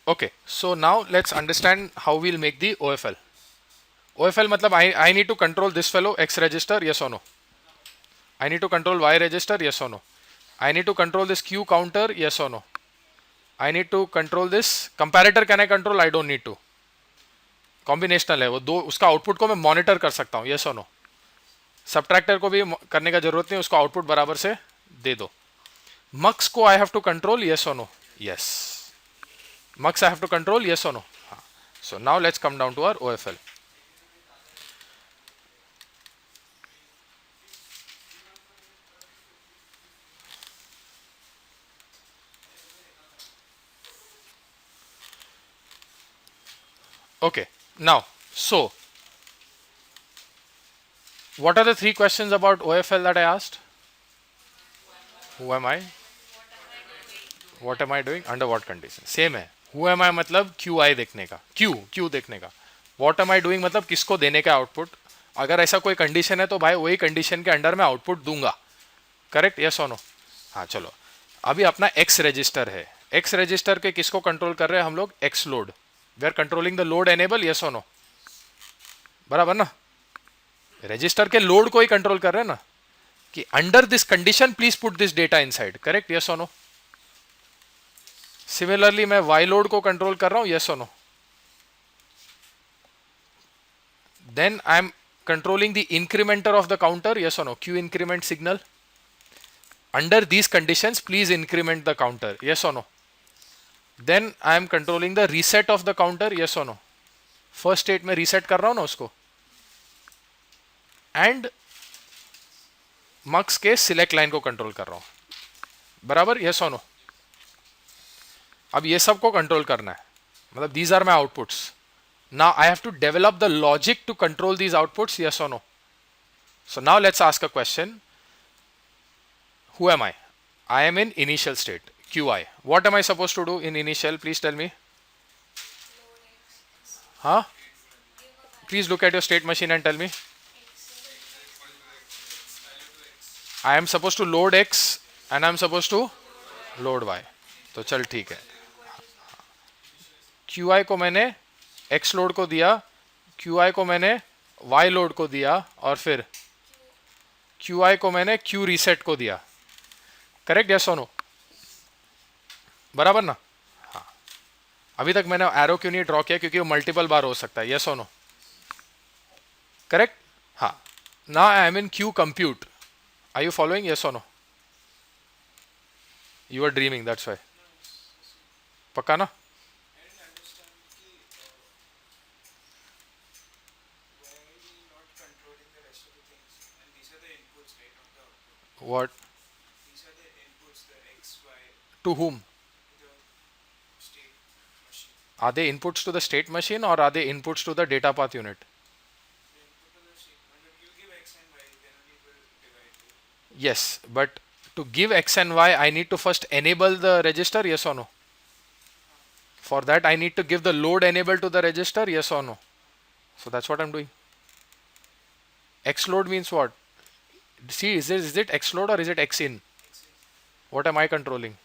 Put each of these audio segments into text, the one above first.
Okay, so now let's understand how we'll make the OFL. OFL matlab I need to control this fellow X register, yes or no? I need to control Y register, yes or no? I need to control this Q counter, yes or no? I need to control this comparator, can I control? I don't need to. Combinational है वो दो, उसका output को मैं monitor कर सकता हूँ, yes और नो. सबट्रैक्टर को भी करने का जरूरत नहीं, उसको आउटपुट बराबर से दे दो. मक्स को I have to control, yes और no? Yes, mux I have to control, yes और no? So now let's come down to our OFL. Okay, now, so what are the three questions about OFL that I asked? Who am I? What am I doing? Under what condition? Same है. Who am I मतलब QI देखने का, Q देखने का. What am I doing मतलब किसको देने का आउटपुट. अगर ऐसा कोई कंडीशन है तो भाई वही कंडीशन के अंडर में आउटपुट दूंगा. करेक्ट, यस और नो? हाँ चलो, अभी अपना X रजिस्टर है. X रजिस्टर के किसको कंट्रोल कर रहे हैं हम लोग? X load. We are controlling the load enable, yes और नो? बराबर ना? रजिस्टर के लोड को ही कंट्रोल कर रहे हैं ना, कि under this condition please put this data inside. Correct, yes और नो? सिमिलरली मैं वाई लोड को कंट्रोल कर रहा हूं, यस और no? Then I am controlling the incrementer of the counter, yes और no? Q increment signal. Under these conditions please increment the counter, yes और no? Then I am controlling the reset of the counter, yes और no? First state में reset कर रहा हूं ना उसको. And मक्स के सिलेक्ट लाइन को कंट्रोल कर रहा हूं. बराबर, यस और नो? अब ये सब को कंट्रोल करना है, मतलब these are my outputs. Now I have to develop the logic to control these outputs, yes और no? So now let's ask a question. Who am I? I am in initial state, QI. What am I supposed to do in initial? Please tell me. Huh? Please look at your state machine and tell me. I am supposed to load X and I am supposed to load Y. तो चल ठीक है. QI को मैंने X load को दिया, QI को मैंने Y लोड को दिया, और फिर QI को मैंने Q रीसेट को दिया. करेक्ट, यस और नो? बराबर ना? हाँ. अभी तक मैंने एरो क्यों नहीं ड्रॉ किया? क्योंकि वो मल्टीपल बार हो सकता है, यस और नो? करेक्ट. हाँ. Now I am in Q compute. Are you following, yes और no? You are dreaming, that's why. पक्का ना? What? To whom? Are they inputs to the state machine or are they inputs to the data path unit? Yes, but to give X and Y, I need to first enable the register, yes or no? For that, I need to give the load enable to the register, yes or no? So that's what I'm doing. X load means what? See, is it X load or is it X in? What am I controlling?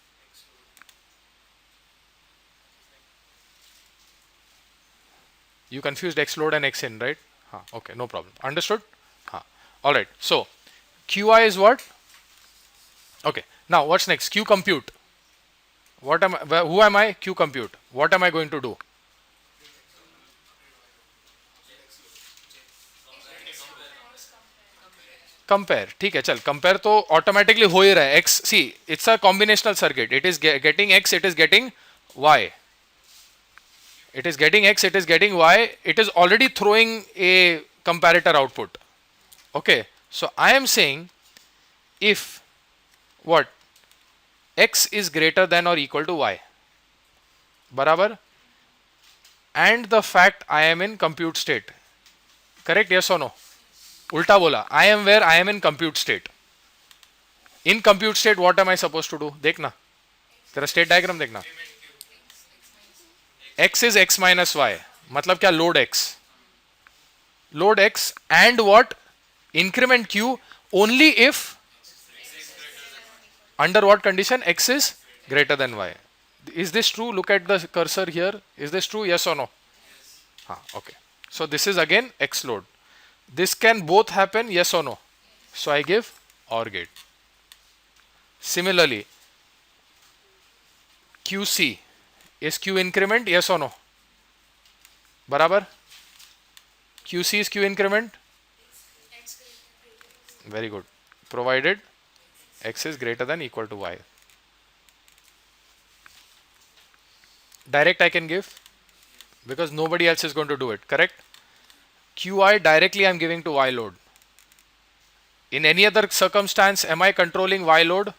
You confused X load and X in, right? Okay, no problem. Understood? All right. So QI is what? Okay. Now what's next? Q compute. What am I? Who am I? Q compute. What am I going to do? Compare. ठीक है, चल compare तो automatically हो ही रहा है. X, see it's a combinational circuit. It is getting X, it is getting Y. It is getting X, it is getting Y. It is already throwing a comparator output. Okay, so I am saying if what? X is greater than or equal to Y. बराबर. And the fact I am in compute state. Correct, yes or no? उल्टा बोला. I am where I am in compute state. In compute state, what am I supposed to do? देखना, तेरा state diagram देखना. X is X minus Y. मतलब क्या? Load X. Load X and what? Increment Q only if under what condition? X is greater than Y. Is this true? Look at the cursor here. Is this true? Yes or no? Okay. So this is again X load. This can both happen, yes or no? So I give OR gate. Similarly, QC is Q increment, yes or no? Barabar? QC is Q increment? Very good. Provided X is greater than equal to Y. Direct I can give because nobody else is going to do it, correct? QI directly I am giving to Y load. In any other circumstance, am I controlling Y load?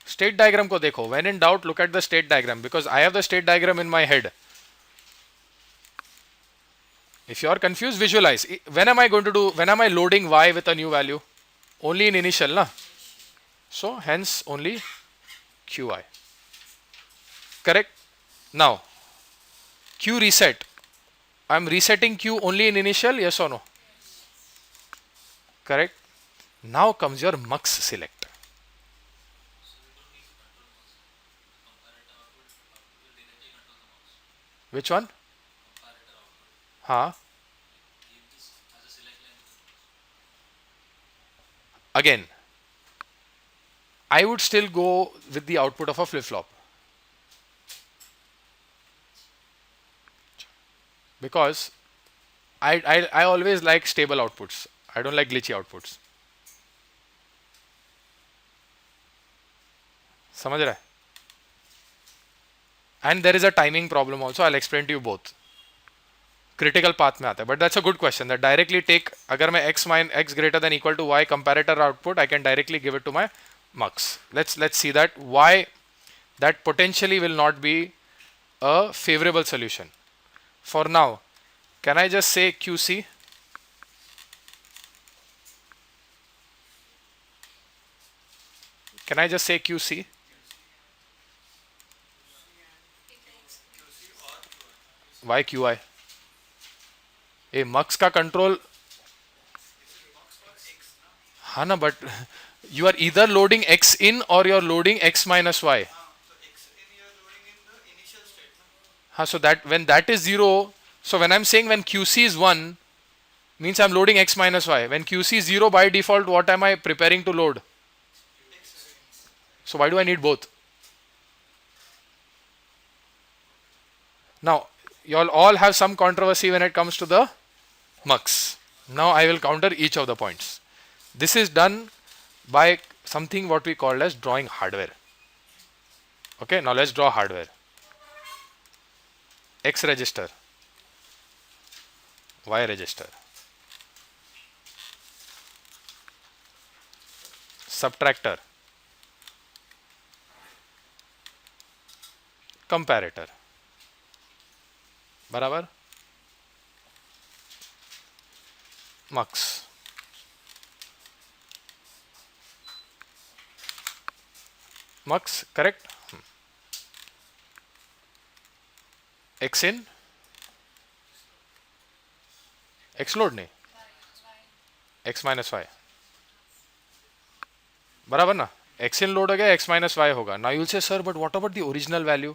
State diagram ko dekho. When in doubt, look at the state diagram because I have the state diagram in my head. If you are confused, visualize. When am I going to do, when am I loading Y with a new value? Only in initial, na? So, hence only QI. Correct? Now, Q reset. I am resetting Q only in initial, yes or no? Correct? Now comes your mux select. Which one? Again, I would still go with the output of a flip-flop. Because I always like stable outputs. I don't like glitchy outputs. समझ रहा है? And there is a timing problem also. I'll explain to you both. Critical path में आता है. But that's a good question. That directly take, अगर मैं x greater than equal to y comparator output, I can directly give it to my mux. Let's see that why that potentially will not be a favorable solution. For now, can I just say QC? Can I just say QC? Why QI? A mux का control, हाँ ना, but you are either loading x in or you are loading x minus y. हाँ, so that when that is 0, so when I'm saying when QC is 1, means I'm loading x minus y. When QC is 0 by default, what am I preparing to load? So why do I need both? Now, you all have some controversy when it comes to the mux. Now I will counter each of the points. This is done by something what we call as drawing hardware. Okay, now let's draw hardware. X register, Y register, subtractor, comparator, बराबर, mux. Mux, correct? X in, X load नहीं, X minus Y, बराबर ना? X in load हो गया, X minus Y होगा. Now you will say, sir, but what about the original value?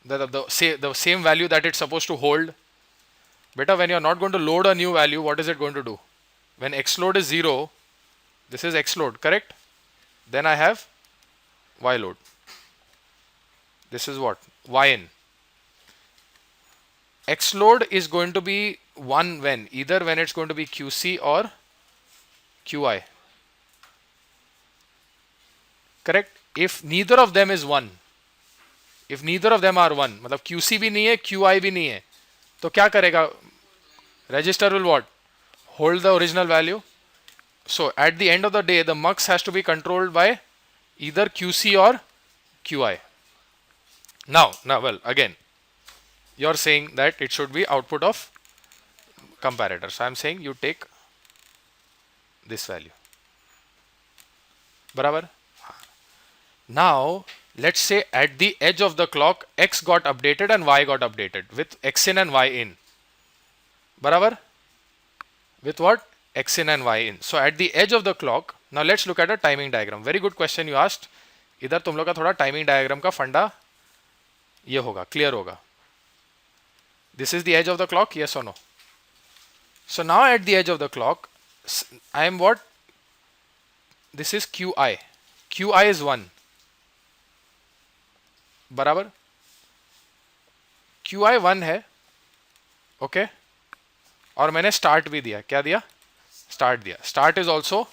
The same value that it's supposed to hold. Beta, when you are not going to load a new value, what is it going to do? When X load is 0, this is X load, correct? Then I have Y load. This is what? Y in. X load is going to be 1 when? Either when it's going to be QC or QI. Correct? If neither of them is 1, if neither of them are 1, मतलब QC भी नहीं है, QI भी नहीं है, तो क्या करेगा? Register will what? Hold the original value. So at the end of the day, the mux has to be controlled by either QC or QI. Now, well, again, you're saying that it should be output of comparator. So I'm saying you take this value. बराबर? Now, let's say at the edge of the clock, X got updated and Y got updated with X in and Y in. बराबर? With what? X in and Y in. So at the edge of the clock, now let's look at a timing diagram. Very good question you asked. इधर तुम लोग का थोड़ा timing diagram का फंडा ये होगा, क्लियर होगा. This is the edge of the clock, yes or no? So now at the edge of the clock, I am what? This is QI. QI is 1. बराबर. QI 1 है. ओके. और मैंने start भी दिया. क्या दिया? स्टार्ट दिया. Start is also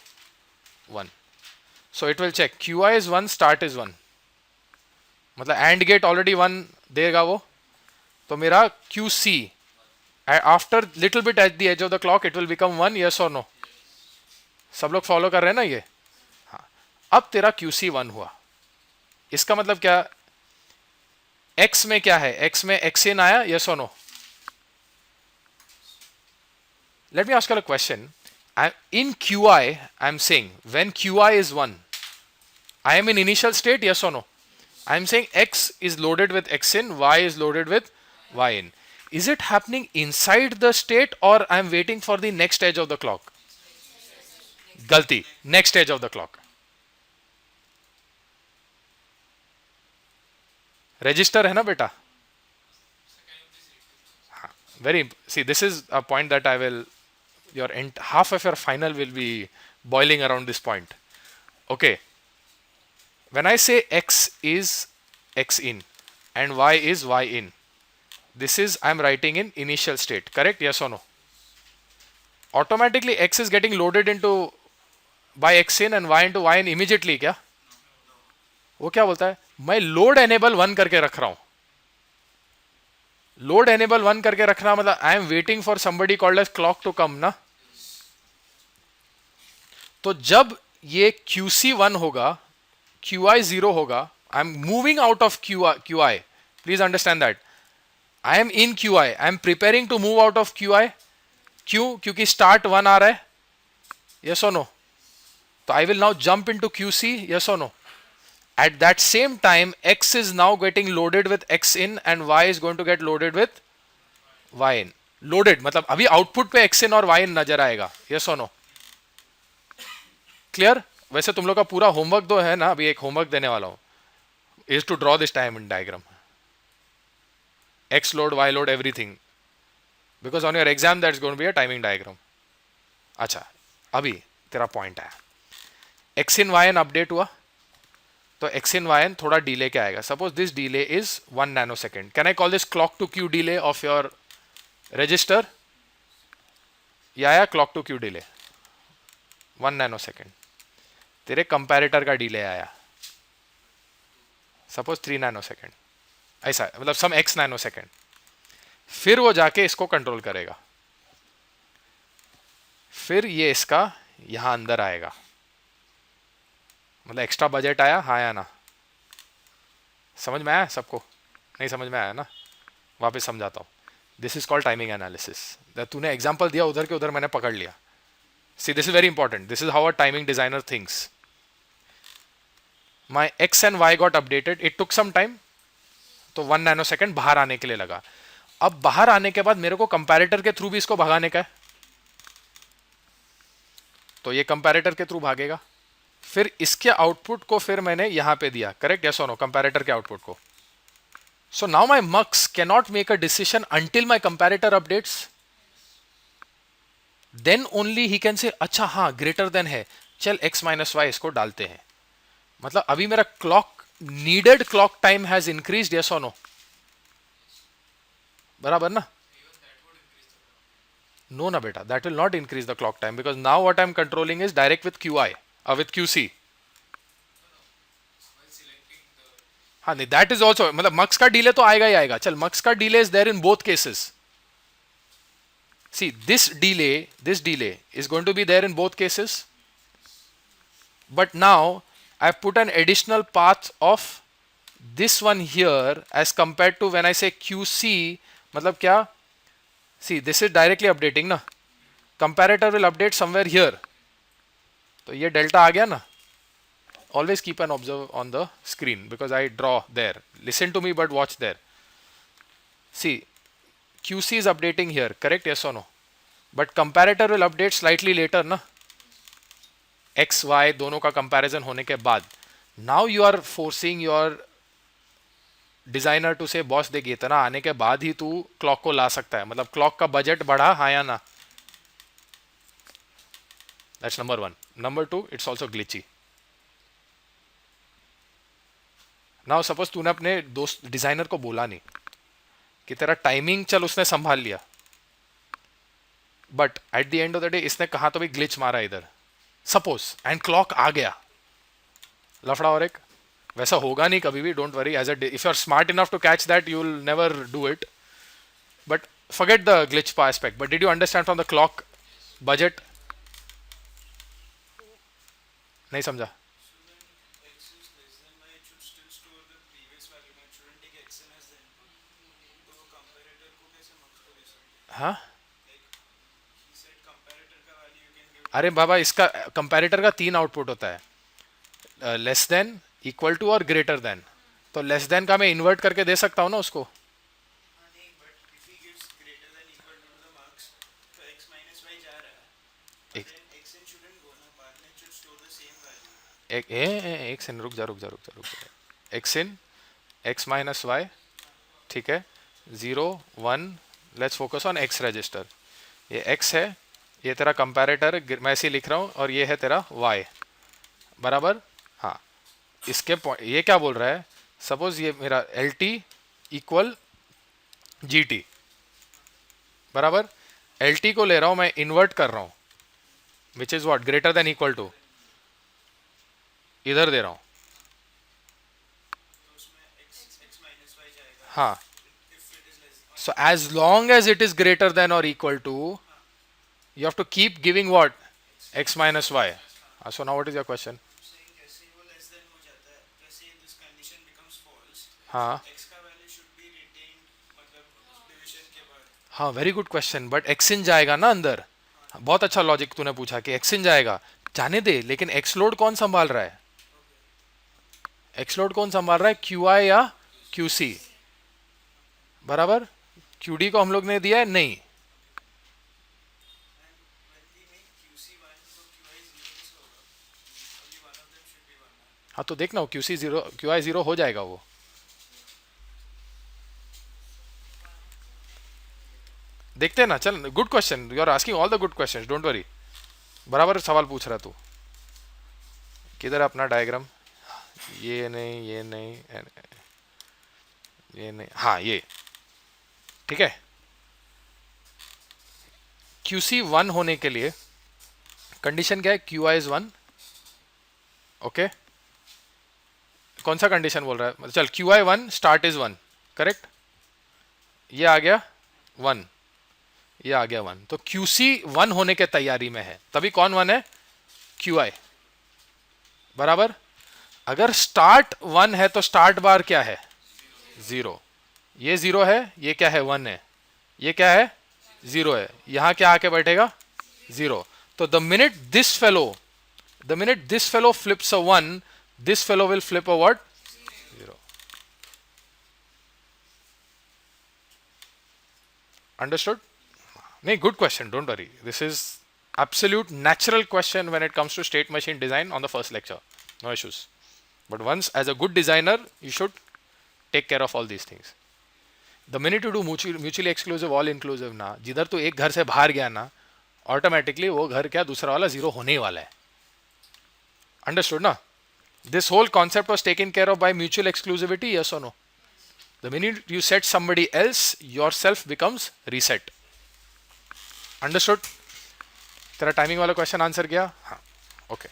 1. So it will check. QI is 1, start is 1. मतलब AND गेट ऑलरेडी 1 देगा वो. तो मेरा QC after little bit at the edge of the clock it will become 1, yes और नो. सब लोग फॉलो कर रहे हैं ना ये. हाँ. अब तेरा QC 1 हुआ. इसका मतलब क्या? X में क्या है? X में X in आया, yes और no. Let me ask you a question. In QI, I'm saying when QI is 1, I am in initial state, yes or no? I'm saying X is loaded with X in, Y is loaded with Y in. Is it happening inside the state or I'm waiting for the next edge of the clock? Galti, next edge of the clock. Register है ना बेटा? Very, see, this is a point that I will, half of your final will be boiling around this point. Okay. When I say X is X in and Y is Y in, this is I'm writing in initial state, correct? Yes or no? Automatically X is getting loaded into by X in and Y into Y in immediately क्या? वो क्या बोलता है? मैं load enable 1 करके रख रहा हूं. लोड एनेबल 1 करके रखना मतलब I am waiting for somebody called edge clock to come ना. तो जब ये QC 1 होगा, QI 0 होगा, I am moving out of QI. Please understand that. I am in QI, I am preparing to move out of QI. क्यों? क्योंकि start 1 आ रहा है, यस और नो. तो I will now jump into QC, yes और no. At that same time, X is now getting loaded with X in and Y is going to get loaded with Y in. Loaded मतलब अभी output पे X in और Y in नजर आएगा, yes or no? Clear? वैसे तुम लोग का पूरा होमवर्क तो है ना, अभी एक होमवर्क देने वाला हूं, is to draw this time in diagram. X load, Y load, everything. Because on your exam that's going to be a timing diagram. अच्छा, अभी तेरा पॉइंट आया. X in Y in update हुआ, तो X in Y in थोड़ा delay क्या आएगा. Suppose this delay is 1 nanosecond. Can I call this clock to Q delay of your register? या आया clock to Q delay 1 nanosecond. तेरे comparator का delay आया सपोज 3 नैनोसेकेंड, ऐसा मतलब सम X नैनोसेकेंड. फिर वो जाके इसको कंट्रोल करेगा. फिर ये इसका यहां अंदर आएगा. मतलब एक्स्ट्रा बजट आया, हाँ या ना? समझ में आया सबको? नहीं समझ में आया ना? वापस समझाता हूँ. This is called timing analysis. तूने एग्जांपल दिया उधर के उधर मैंने पकड़ लिया. See this is very important. This is how a timing designer thinks. My X and Y got updated. It took some time. तो 1 नैनोसेकेंड बाहर आने के लिए लगा. अब बाहर आने के बाद मेरे को कंपैरेटर के थ्रू भी इसको भगाने का है, तो ये कंपैरेटर के थ्रू भागेगा. फिर इसके आउटपुट को फिर मैंने यहां पे दिया, करेक्ट? यस और नो? कंपैरेटर के आउटपुट को. So now my mux can not make a decision until my comparator updates. Then only he can say अच्छा हाँ ग्रेटर देन है, चल X माइनस वाई इसको डालते हैं. मतलब अभी मेरा clock needed clock time has increased, yes और नो? बराबर ना? नो ना बेटा, that will not increase the clock time because now what I am controlling is direct with QI with QC. हाँ नहीं, दैट इज ऑल्सो मतलब मक्स का delay तो आएगा ही आएगा. चल मक्स का delay is there in both cases. See this delay is going to be there in both cases. But now I have put an additional path of this one here as compare to when I say QC. मतलब क्या? See this is directly updating ना. Comparator will update somewhere here. तो ये delta आ गया ना. Always keep an observe on the screen because I draw there. Listen to me but watch there. See QC is updating here, correct? Yes और no? But comparator will update slightly later ना. X Y दोनों का comparison होने के बाद now you are forcing your designer to say boss देखिए इतना आने के बाद ही तू क्लॉक को ला सकता है, मतलब क्लॉक का बजट बढ़ा, हाँ या ना? That's number one. Number two, it's also glitchy. Now suppose तूने अपने दोस्त डिजाइनर को बोला नहीं कि तेरा टाइमिंग चल उसने संभाल लिया, but at the end of the day इसने कहा तो भी ग्लिच मारा इधर सपोज, एंड क्लॉक आ गया, लफड़ा और एक. वैसा होगा नहीं कभी भी, don't worry. As a if you are smart enough to catch that you will never do it, but forget the glitch aspect. But did you understand from the clock budget? नहीं समझा. हाँ अरे बाबा, इसका कंपैरेटर का 3 output होता है, less than, equal to और greater than. तो लेस देन का मैं इन्वर्ट करके दे सकता हूँ ना उसको. एक एक सेकंड, रुक जा. एक्स इन एक्स माइनस वाई, ठीक है, 0 1. Let's focus on x register. ये एक्स है, ये तेरा कंपैरेटर मैं ऐसे लिख रहा हूँ, और ये है तेरा वाई, बराबर. हाँ, इसके ये क्या बोल रहा है, सपोज ये मेरा L T equal G T, बराबर. एल टी को ले रहा हूँ मैं, इन्वर्ट कर रहा हूँ, which is what, greater than equal to, इधर दे रहा हूँ. हाँ, so as long as it is greater than or equal to, you have to keep giving what, x minus y. So now what is your question? हाँ हाँ, very good question. But X in जाएगा ना अंदर. बहुत अच्छा logic तूने पूछा कि एक्स इन जाएगा, जाने दे, लेकिन एक्स लोड कौन संभाल रहा है? एक्स लोड कौन संभाल रहा है, क्यू आई या क्यू सी, बराबर. क्यू डी को हम लोग ने दिया है नहीं. हाँ तो देखना, Q C zero, Q I zero हो जाएगा वो. देखते हैं ना. चल, good question, you are asking all the good questions, don't worry. बराबर सवाल पूछ रहा तू. किधर है अपना डायग्राम? ये नहीं, ये नहीं, ये नहीं, हाँ ये ठीक है. क्यू सी 1 होने के लिए कंडीशन क्या है, क्यू आई इज 1. ओके, कौन सा कंडीशन बोल रहा है, मतलब चल Q I 1, start is 1, correct. ये आ गया 1, ये आ गया 1, तो क्यू सी 1 होने के तैयारी में है, तभी कौन 1 है, क्यू आई, बराबर. अगर स्टार्ट 1 है तो स्टार्ट बार क्या है, 0. ये 0 है, ये क्या है, 1 है, ये क्या है, 0 है, यहां क्या आके बैठेगा, 0. तो the minute this fellow flips a 1, this fellow will flip a what, 0. Understood? नहीं, good question, don't worry. This is absolute natural question when it comes to state machine design on the first lecture. No issues. But once, as a good designer, you should take care of all these things. The minute you do mutually exclusive, all inclusive ना, जिधर तो एक घर से बाहर गया ना, automatically वो घर क्या दूसरा वाला 0 होने ही वाला है. Understood ना? This whole concept was taken care of by mutual exclusivity, yes or no? The minute you set somebody else, yourself becomes reset. Understood? तेरा टाइमिंग वाला क्वेश्चन आंसर किया? हाँ, okay.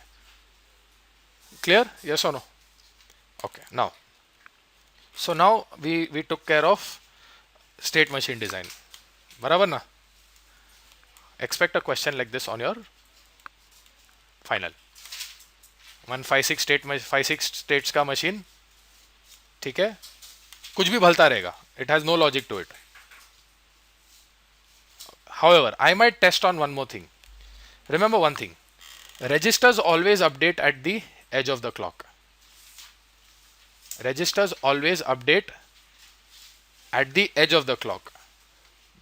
Clear, yes or no? Okay, now, so now we took care of state machine design, बराबर ना? Expect a question like this on your final. 156 states का machine, ठीक है, कुछ भी भलता रहेगा, it has no logic to it. However, I might test on one more thing. Remember one thing, registers always update at the edge of the clock. Registers always update at the edge of the clock,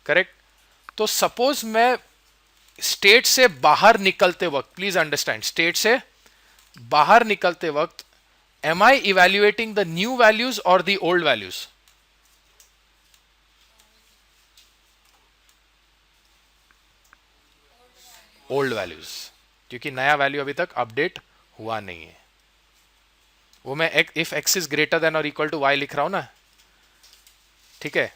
correct? तो suppose मैं state से बाहर निकलते वक्त, please understand, state से बाहर निकलते वक्त am I evaluating the new values or the old values? Old values, क्योंकि नया वैल्यू अभी तक अपडेट हुआ नहीं है. वो मैं if X is greater than और इक्वल टू वाई लिख रहा हूं ना, ठीक है.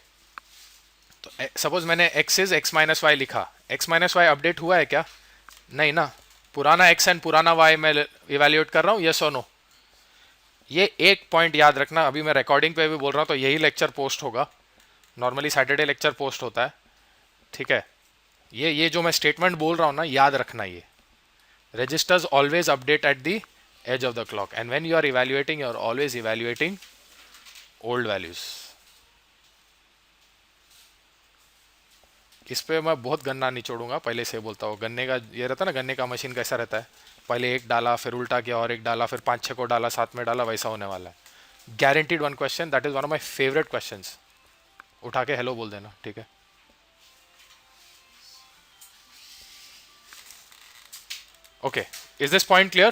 तो सपोज मैंने X is X minus Y लिखा, एक्स माइनस वाई अपडेट हुआ है क्या? नहीं ना. पुराना एक्स एंड पुराना वाई मैं इवेल्युएट कर रहा हूँ, यस और नो. ये एक पॉइंट याद रखना, अभी मैं रिकॉर्डिंग पे भी बोल रहा हूँ तो यही लेक्चर पोस्ट होगा. नॉर्मली सैटरडे लेक्चर पोस्ट होता है, ठीक है. ये जो मैं स्टेटमेंट बोल रहा हूँ ना, याद रखना. ये registers always update at the edge of the clock, and when you are evaluating, you are always evaluating old values. इस पे मैं बहुत गन्ना नहीं छोड़ूंगा, पहले से बोलता हूँ. गन्ने का ये रहता है ना, गन्ने का मशीन कैसा रहता है, पहले एक डाला फिर उल्टा किया और एक डाला फिर 5-6 को डाला साथ में डाला, वैसा होने वाला है. Guaranteed one question, that is one of my favourite question. उठा के हेलो बोल देना, ठीक है. Okay, is this point clear?